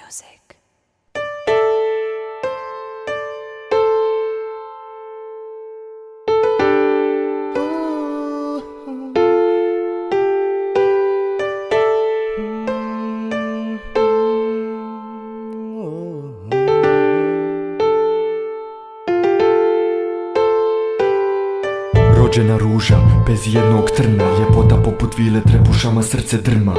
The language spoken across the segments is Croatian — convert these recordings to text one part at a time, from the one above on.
Music. Rođena ruža, bez jednog trna, ljepota poput vile trebušama srce drma.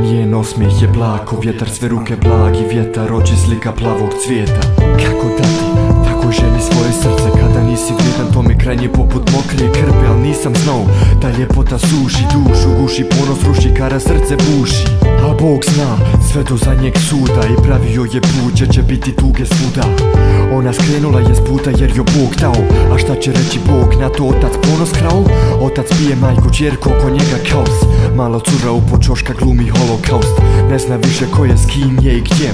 Njen osmijeh je blag, ko vjetar, sve ruke blagi vjetar, oči slika plavog cvijeta. Kako dati takoj ženi svoje srce, kada nisi vrijedan, to mi krajnje poput mokrije krpe. Al nisam znao da ljepota suši dušu, guši ponos, ruši kara, srce buši. A Bog zna sve do zadnjeg suda i pravio je put jer će biti tuge svuda. Ona skrenula je s puta jer joj Bog dao, a šta će reći Bog na to? Otac ponos krao, otac pije majku čerku, oko njega kaos. Mala cura u počoška glumi holokaust, ne zna više ko je, s kim je i gdje.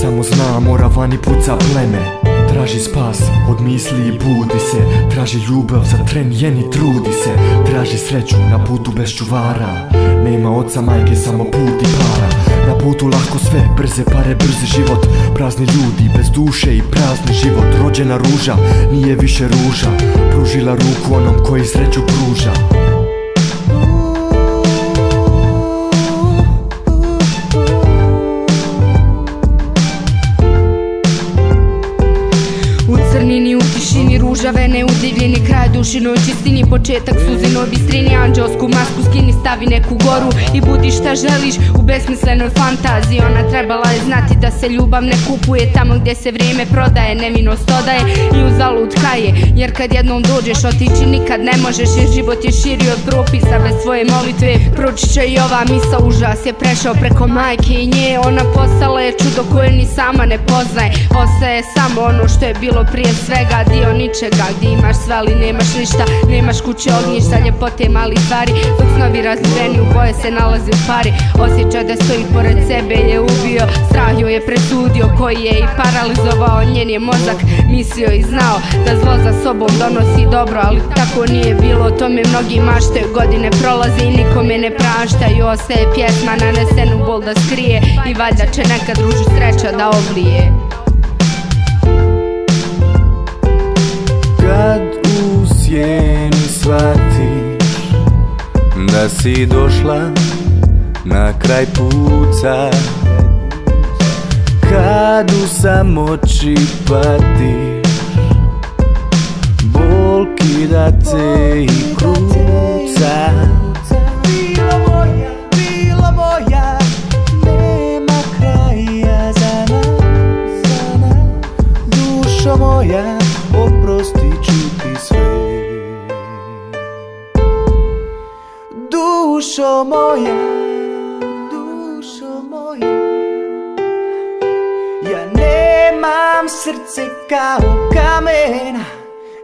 Samo zna mora vani puca pleme. Traži spas od misli i budi se, traži ljubav za tren jeni trudi se. Traži sreću na putu bez čuvara, nema oca majke samo put i para. Na putu lahko sve, brze pare, brzi život, prazni ljudi bez duše i prazni život. Rođena ruža nije više ruža, pružila ruku onom koji sreću pruža. U crnini, u tišini, ružave, neudivljeni kraj dušino, čistini, početak suzinoj bistrini. Anđelsku masku skini, stavi neku goru i budi šta želiš u besmislenoj fantaziji. Ona trebala je znati da se ljubav ne kupuje, tamo gdje se vrijeme prodaje, nevinost odaje i uzalud kaje. Jer kad jednom dođeš, otići nikad ne možeš, jer život je širi od propisa. Bez svoje molitve proći će i ova misa. Užas je prešao preko majke i nje, ona postala je čudo koje ni sama ne poznaje. Ostaje samo ono što je bilo prije svega, dio ničega, gdje imaš sve ali nemaš ništa. Nemaš kuće, ognjišta, ljepote, mali stvari, dok snovi razbijeni u boje se nalazi u pari. Osjećaj da stoji pored sebe je ubio, strah joj je presudio, koji je i paralizovao njen je mozak. Mislio i znao da zlo za sobom donosi dobro, ali tako nije bilo. O tome mnogi maštaju, godine prolaze i nikome ne praštaju. Ostaje pjesma nanesenu bol da skrije i valjda će nekad ružu sreća da oblije. Kad u sjeni shvatiš da si došla na kraj puca, kad u samoći patiš, bol kida te i kruca. Bila moja, nema kraja za nas, dušo moja, oprostit ću ti sve. Dušo moja, dušo moja, ja nemam srce kao kamena,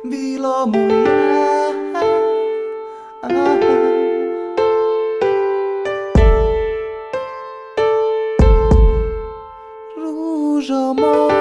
bilo moja. Ružo moja.